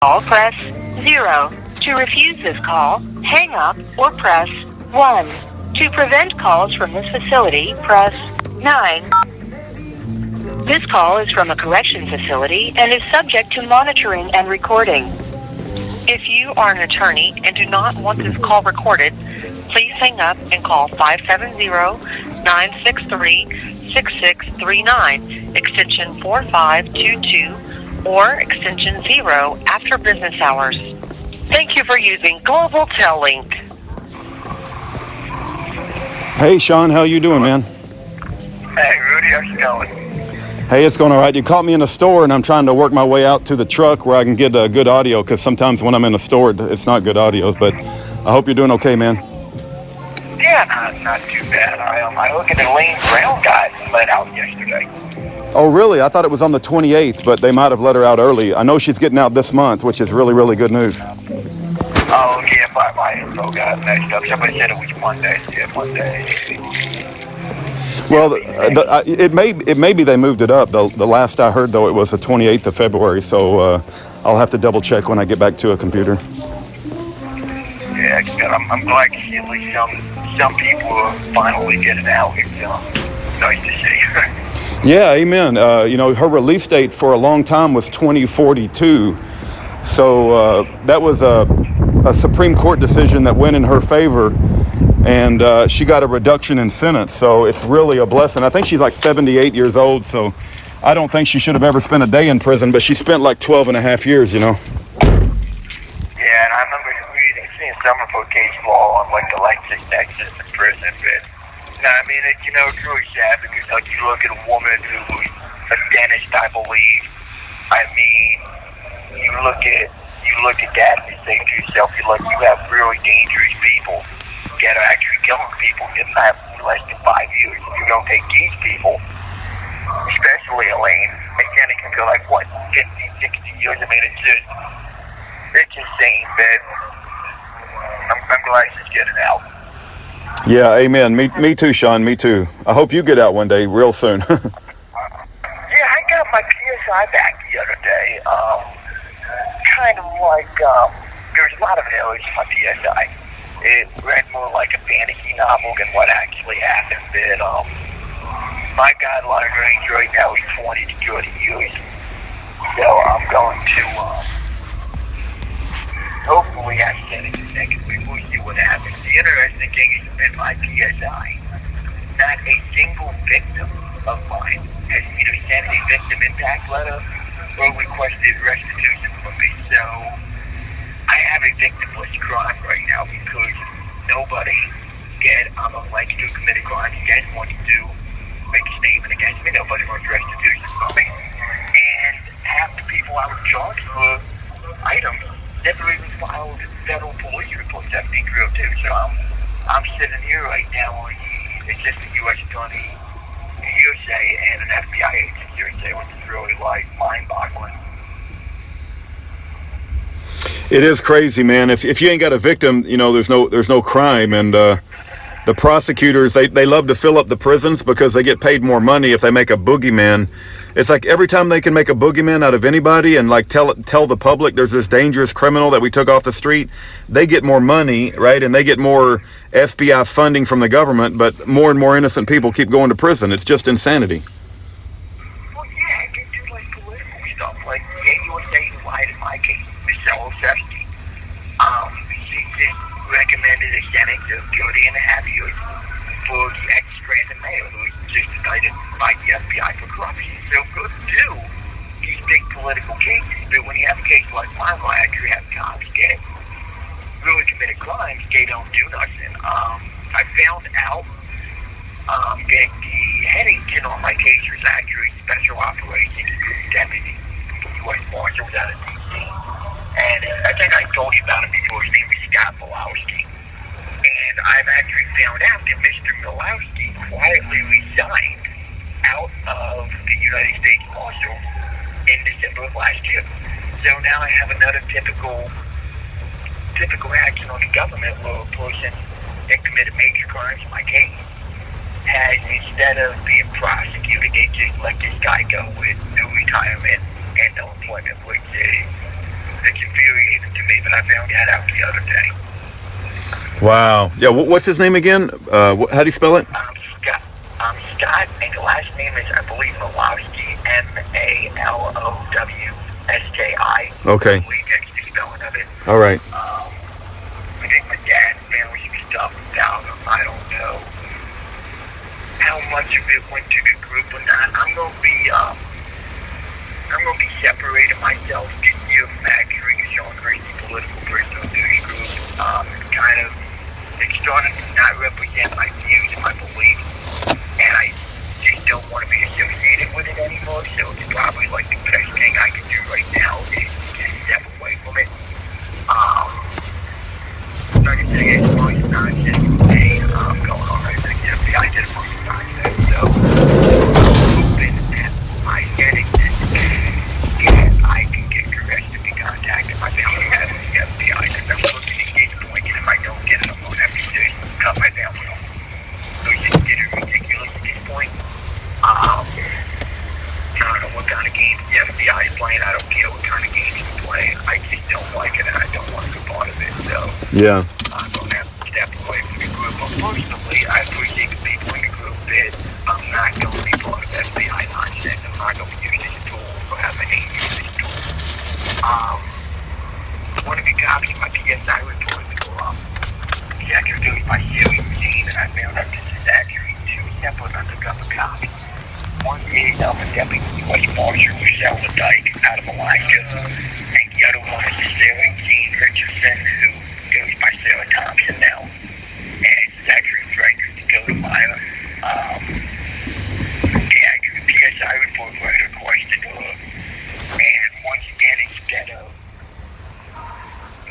call, press 0. To refuse this call, hang up or press 1. To prevent calls from this facility, press 9. This call is from a correction facility and is subject to monitoring and recording. If you are an attorney and do not want this call recorded, please hang up and call 570-963-6639, extension 4522, or extension 0 after business hours. Thank you for using Global Tel Link. Hey, Shawn, how you doing, man? Hey, Rudy, how's it going? Hey, it's going all right. You caught me in the store, and I'm trying to work my way out to the truck where I can get good audio, because sometimes when I'm in the store, it's not good audio. But I hope you're doing okay, man. Yeah, not too bad. I look at the Lane Brown guy let out yesterday. Oh, really? I thought it was on the 28th, but they might have let her out early. I know she's getting out this month, which is really, really good news. Oh, yeah, my info got messed up. Somebody said it was Monday. Yeah, Monday. Well, it may be they moved it up. The last I heard, though, it was the 28th of February, so I'll have to double check when I get back to a computer. Yeah, I'm glad to see at least some people are finally getting out. It's nice to see. Yeah, amen. Her release date for a long time was 2042. So that was a Supreme Court decision that went in her favor, and she got a reduction in sentence. So it's really a blessing. I think she's like 78 years old, so I don't think she should have ever spent a day in prison, but she spent like 12 and a half years, Yeah, and I remember seeing some of her case law on like the Lexus Nexus in prison, but no, I mean, it's really sad because like you look at a woman who's a dentist, I believe. I mean, you look at that and you say to yourself, you have really dangerous people that are actually killing people, getting out in less than 5 years. If you don't take these people, especially Elaine, again, it can go like 50, 60 years. I mean, it's insane, but I'm glad she's getting out. Yeah, amen. Me too, Shawn. Me too. I hope you get out one day, real soon. Yeah, I got my PSI back the other day. Kind of like there's a lot of errors in my PSI. It read more like a fantasy novel than what actually happened. But my guideline range right now is 20 to 30 years. So I'm going to hopefully I send it next week. We'll see what happens. The interesting thing is in my PSI, not a single victim of mine has either sent a victim impact letter or requested restitution from me. So I have a victimless crime right now because nobody that I'm alleged to commit a crime against wants to make a statement against me. Nobody wants restitution from me. And half the people I was charged for items never even filed federal police reports after being drilled too. So I'm sitting here right now on the assistant U.S. attorney hearsay and an FBI agent hearsay, which is really like mind-boggling. It is crazy, man. If you ain't got a victim, there's no crime. And the prosecutors, they love to fill up the prisons because they get paid more money if they make a boogeyman. It's like every time they can make a boogeyman out of anybody and like tell the public there's this dangerous criminal that we took off the street, they get more money, right? And they get more FBI funding from the government, but more and more innocent people keep going to prison. It's just insanity. Well, yeah, I can do like political stuff. Like, USA who lied in my case, Michelle Osefsky. She just recommended a sentence of 30 and a half years for the ex-Scranton mayor who was just indicted by the FBI for corruption. So good to do these big political cases, but when you have a case like mine where I actually have cops get really committed crimes, they don't do nothing. I found out that the head agent on my case was actually Special Operations Group Deputy U.S. Marshals out of D.C. And I think I told you about him before. His name was Scott Milowski. And I've actually found out that Mr. Milowski quietly resigned out of the United States Marshals in December of last year. So now I have another typical action on the government where a person that committed major crimes in my case has, instead of being prosecuted, they just let this guy go with no retirement and no employment, which is It's infuriating to me, but I found that out the other day. Wow. Yeah. What's his name again? How do you spell it? Scott. Scott, and the last name is, I believe, Malowski. Malowski. Okay. I believe that's the spelling of it. All right. I think my dad found some stuff about him. I don't know how much of it went to the group or not. I'm gonna be separating myself this year from actually a Shawn Christy political personal duty group. It's starting to not represent my views and my beliefs, and I just don't want to be associated with it anymore. So it's probably like the best thing I can do right now is just step away from it. Like I say, it's a bunch of nonsense today going on. I think the FBI did a bunch of nonsense, so I'm hoping that my getting this and I can get arrested and be contacted by the FBI, because I'm looking to get pointed. If I don't get it, I'm going to have to just cut my family off. So it's just getting ridiculous at this point. I don't know what kind of games the FBI is playing. I don't care what kind of games they're playing. I just don't like it, and I don't want to be part of it. So Yeah. I'm going to have to step away from the group. Unfortunately, I appreciate the people in the group that I'm not going to be part of FBI nonsense. I'm not going to use this tool or have any use this tool. One of the copies of my PSI report for executive by Shawn Christy, and I found out this is actually two separate undercover copies. One is a deputy U.S. Marshal who sells a dyke out of Alaska, and the other one is Sarah Jean Richardson, who goes by Sarah Thompson now. And it's actually Frank Stoudemire. The PSI report writer requested her. And once again, instead of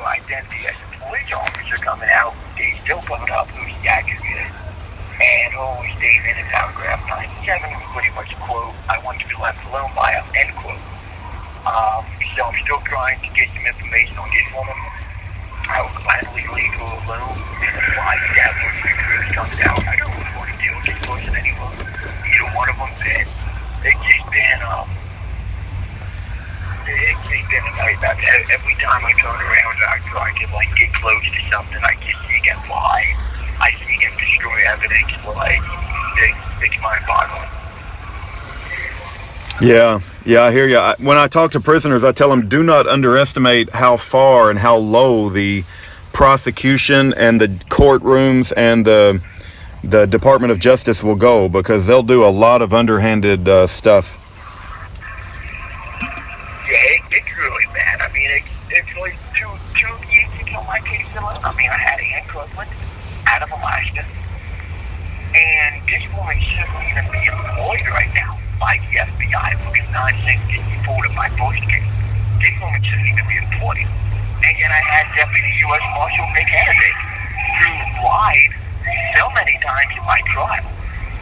identity as a police officer coming out, they still put up who the accurate is. And her statement in paragraph 97 was pretty much a quote, "I want to be left alone by a," end quote. So I'm still trying to get some information on this woman. I will gladly leave her alone. And why that when the truth comes out, I don't really want to deal with this person anymore. Either one of them, it's just been a nightmare. Every time I turn around, I try to get close to something, I just see him lie. I see him destroy evidence. It's mind-boggling. Yeah, I hear you. When I talk to prisoners, I tell them do not underestimate how far and how low the prosecution and the courtrooms and the Department of Justice will go, because they'll do a lot of underhanded stuff. Yeah, it's really bad. I mean, it's like two years ago, my case alone. I mean, I had a handcuffment out of Alaska, and this woman shouldn't even be employed right now by the FBI for this nonsense getting reported by first case. This woman shouldn't even be employed. And yet I had Deputy U.S. Marshal Nick Hennessy, who lied so many times in my trial.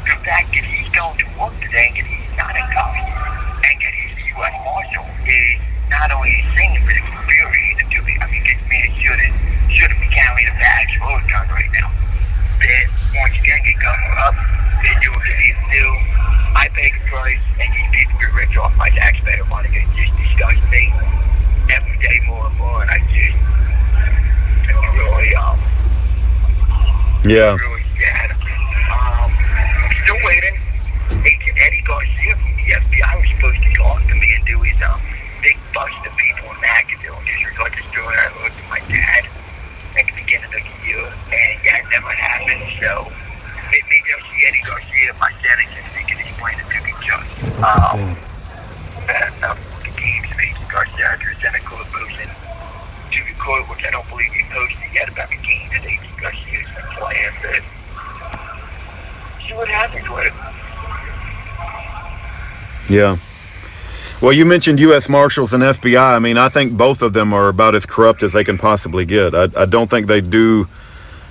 The fact that he's going to work today and that he's not in cuffs, and that he's the U.S. Marshal, is not only insane, but it's infuriating to me. I mean, this man shouldn't be carrying a badge or a gun right now. But once again, get covered up. They do what they need to do. I pay the price, and these people get rich off my taxpayer money. It just disgusts me every day more and more, and it's really, Yeah. really sad. I'm still waiting. Agent Eddie Garcia from the FBI was supposed to talk to me and do his big bust of people in McAdoo in disregard to the story I heard from my dad at the beginning of the year, and that never happened. So maybe I'll see Eddie Garcia, my settings, and he can explain it to me just. The games of Agent Garcia to send a court motion to the court, which I don't believe he posted yet about the games that Agent Garcia has been playing, but see what happens with it. Yeah. Well, you mentioned U.S. Marshals and FBI. I mean, I think both of them are about as corrupt as they can possibly get. I don't think they do.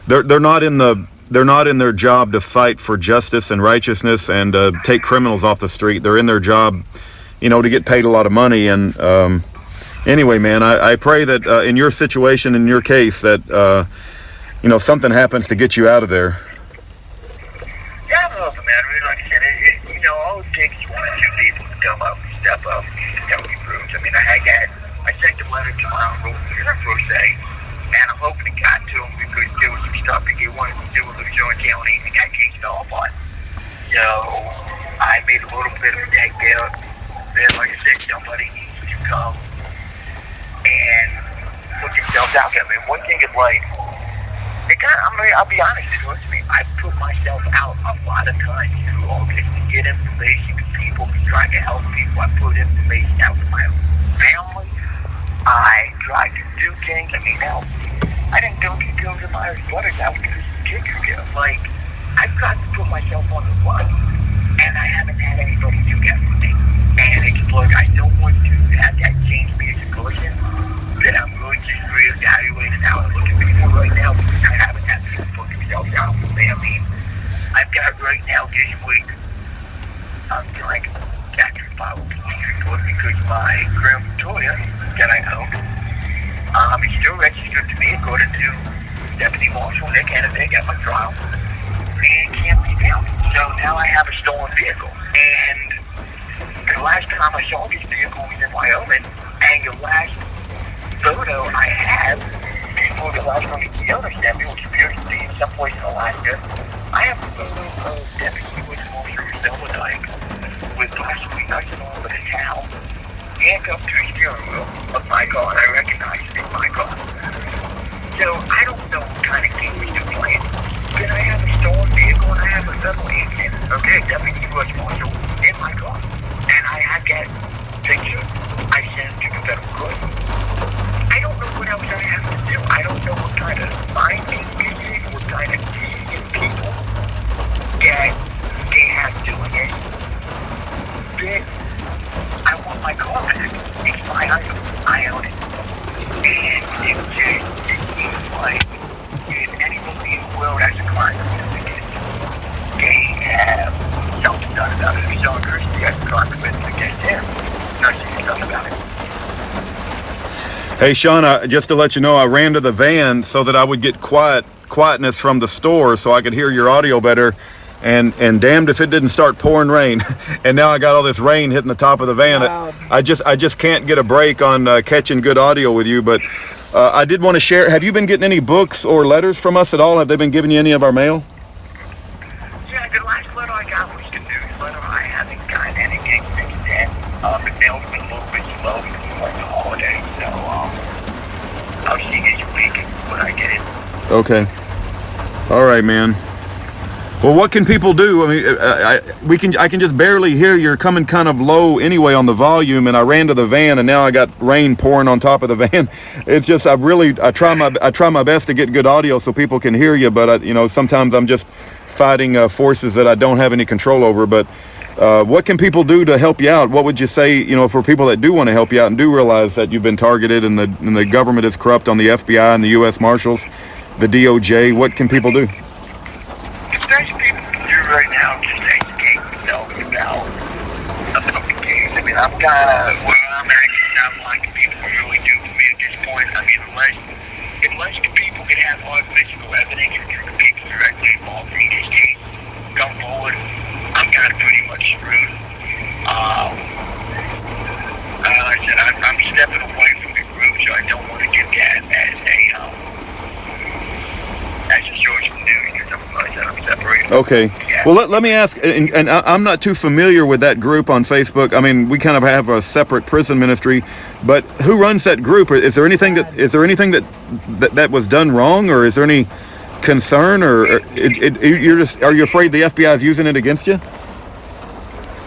They're not in their job to fight for justice and righteousness and take criminals off the street. They're in their job, to get paid a lot of money. And anyway, man, I pray that in your situation, in your case, that something happens to get you out of there. Yeah, I don't know if it matters. Like I said, all it takes is one or two people to come up and step up and tell the truth. I mean, I I sent a letter to my uncle, per se, and I'm hoping it got to him because there was some stuff that he wanted to do with Louisiana County and got case fell apart. So I made a little bit of a deck there. Then, like I said, somebody needs to come and put themselves out there. I mean, one thing is like, I'll be honest with you. I put myself out a lot of times through all this to get information to people, to try to help people. I put information out to my own family. I tried to do things. I mean, now, I didn't do deals with my brothers out because the kids are here. Like, I've tried to put myself on the run, and I haven't had anybody do that for me. And it's like, I don't want to have that change me as a person, that I'm really just reevaluating how I look at people right now because I haven't had people put themselves out for me. I mean, I've got right now this week, I'm trying to actually file a police report because my Grandma Toya that I own, is still registered to me according to Deputy Marshal Nick Hennebeck at my trial, and can't be found. So now I have a stolen vehicle, and the last time I saw this vehicle was in Wyoming, and the last photo I have before the last one the owner sent me, which appears to be someplace in Alaska, I have a photo of Deputy U.S. Marshal Zelmadike with possibly nothing all over the town, handcuffed to the steering wheel of my car, and I recognize it as my car. So I don't know what kind of game we're playing. Then I have a stolen vehicle and I have a federal agent, okay, Deputy U.S. Marshal in my car. And I have that picture. I sent it to the federal court. I don't know what else I have to do. I don't know what kind of finding this is, what kind of deviant people that they have doing it. But I want my car back. It's my item. I own it. And it seems like if anybody in the world has a crime certificate, they have something done about it. If Shawn Christy has a crime against him, nothing's done about it. Hey, Shawn, just to let you know, I ran to the van so that I would get quietness from the store so I could hear your audio better. And damned if it didn't start pouring rain. And now I got all this rain hitting the top of the van. Wow. I just can't get a break on catching good audio with you. But I did want to share. Have you been getting any books or letters from us at all? Have they been giving you any of our mail? Yeah, the last letter I got was the newsletter. I haven't gotten anything since then. The mail's been a little bit slow because of the holidays. So I'll see this week when I get it. Okay. All right, man. Well, what can people do? I mean, I can just barely hear you're coming kind of low anyway on the volume, and I ran to the van, and now I got rain pouring on top of the van. It's just I try my best to get good audio so people can hear you, but sometimes I'm just fighting forces that I don't have any control over. But what can people do to help you out? What would you say, for people that do want to help you out and do realize that you've been targeted and the government is corrupt on the FBI and the U.S. Marshals, the DOJ? What can people do? There's people can do right now just educate themselves about the games. I mean, I'm kind of where I'm actually not like people really do for me at this point. I mean, unless the people can have hard physical evidence and the people directly involved in this case come forward, I'm kind of pretty much screwed. I said I'm stepping away from the group, so I don't want to give that as a source of news or something like that. I'm separated. Okay. Yeah. Well, let me ask, and I'm not too familiar with that group on Facebook. I mean, we kind of have a separate prison ministry, but who runs that group? Is there anything that was done wrong, or is there any concern, or are you afraid the FBI is using it against you?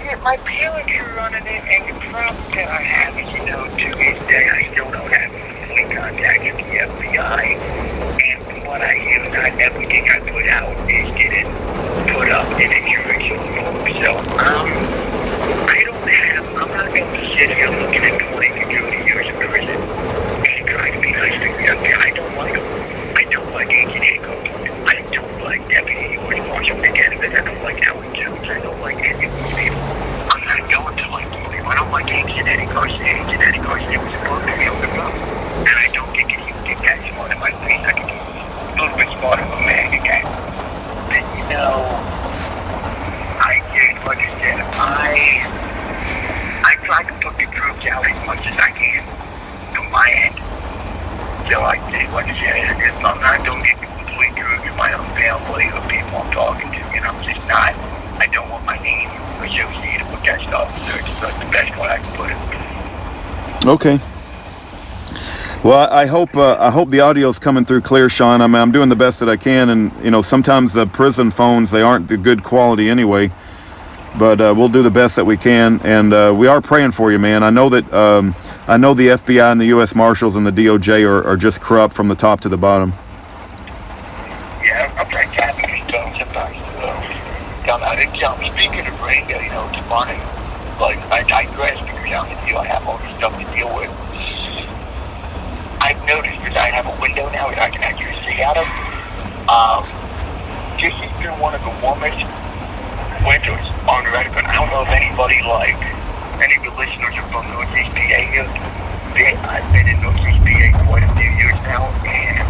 Yeah, my parents are running it, and the problem that I have is, to this day, I still don't have complete contact with the FBI. What I hear and everything I put out is getting put up in a jury form. So I'm not going to sit here looking at 20 to 30 years in prison and trying to be nice to the FBI. I don't like them. I don't like Agent Hickok. I don't like Deputy U.S. Marshal Nick Hennebeck. I don't like Howard Jones. I don't like any of these people. I'm not going to like these people. I don't like Agent Eddie Garcia. Agent Eddie Garcia was supposed to be able to So like I said, if I'm not doing it completely true to my own family or people I'm talking to, and I'm just not, I don't want my name associated with that stuff. So it's like the best way I can put it. Okay. Well, I hope the audio's coming through clear, Shawn. I mean, I'm doing the best that I can, and you know, sometimes the prison phones, they aren't the good quality anyway. But we'll do the best that we can, and we are praying for you, man. I know that the FBI and the U.S. Marshals and the DOJ are just corrupt from the top to the bottom. Yeah, I'm very happy to tell sometimes. Speaking of radio, you know, it's funny. Like, I digress because I have all this stuff to deal with. I've noticed that I have a window now that I can actually see out of. This has been one of the warmest winters on record. I don't know if anybody, like, any of the listeners are from Northeast PA here. I've been in Northeast PA quite a few years now, and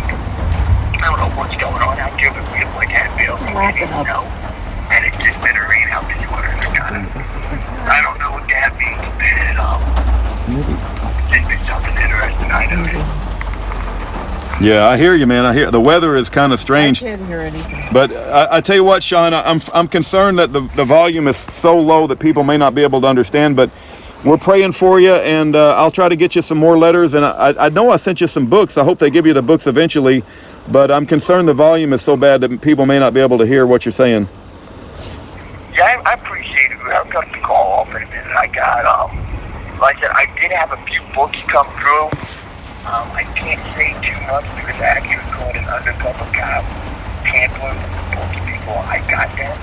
I don't know what's going on out there, but we have, like, had bills and snow, and it's just been a rain out this winter. I don't know what that means, but it's just been something interesting I noticed. Yeah, I hear you, man. I hear the weather is kind of strange. I can't hear anything. But I tell you what, Shawn, I'm concerned that the volume is so low that people may not be able to understand. But we're praying for you, and I'll try to get you some more letters. And I know I sent you some books. I hope they give you the books eventually. But I'm concerned the volume is so bad that people may not be able to hear what you're saying. Yeah, I appreciate it. I've got to call off in a minute. I got, like I said, I did have a few books come through. I can't say too much because I actually called an undercover cop tampering books before I got them.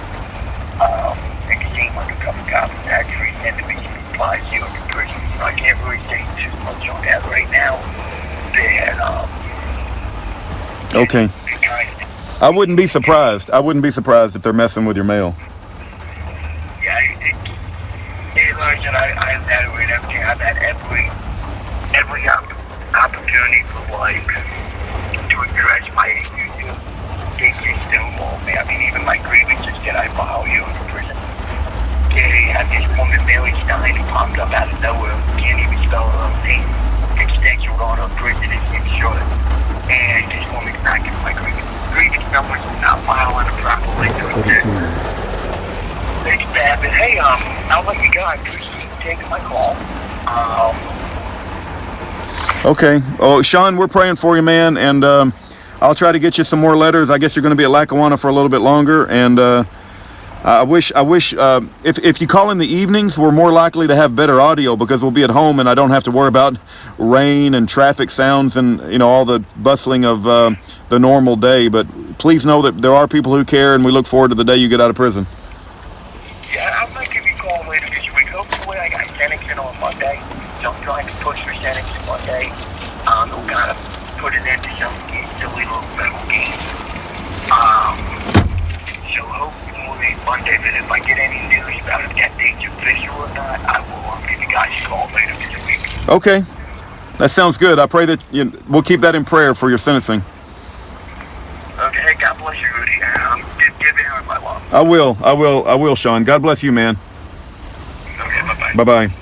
And the same undercover cop was actually sending me some supplies here in prison. So I can't really say too much on that right now. Okay. I wouldn't be surprised. I wouldn't be surprised if they're messing with your mail. Yeah, like I said, I've had it with everything. I've had every opportunity for, like, to address my issues. They just stonewall me. I mean, even my grievances that I file here in prison. They have this woman, Mary Stein, who popped up out of nowhere. Can't even spell her own name. It's scheduled on her prison insurance. And this woman's not giving my grievance numbers, not filing it properly. It's bad, but hey, I'll let you go. I appreciate you taking my call. Okay. Oh, Shawn, we're praying for you, man, and I'll try to get you some more letters. I guess you're going to be at Lackawanna for a little bit longer, and I wish if you call in the evenings, we're more likely to have better audio because we'll be at home and I don't have to worry about rain and traffic sounds and, you know, all the bustling of the normal day. But please know that there are people who care, and we look forward to the day you get out of prison. Yeah, I might give you a call later this week. Hopefully I got Sentencing on Monday, so I'm trying to push for Sentencing Monday. We'll kind of put it into some silly little federal games. So hopefully Monday, but if I get any news about if that date's official or not, I will give you guys a call later this week. Okay. That sounds good. I pray that we'll keep that in prayer for your sentencing. Okay, hey, God bless you, Rudy. Give Aaron my love. I will, Shawn. God bless you, man. Okay, bye-bye. Bye-bye.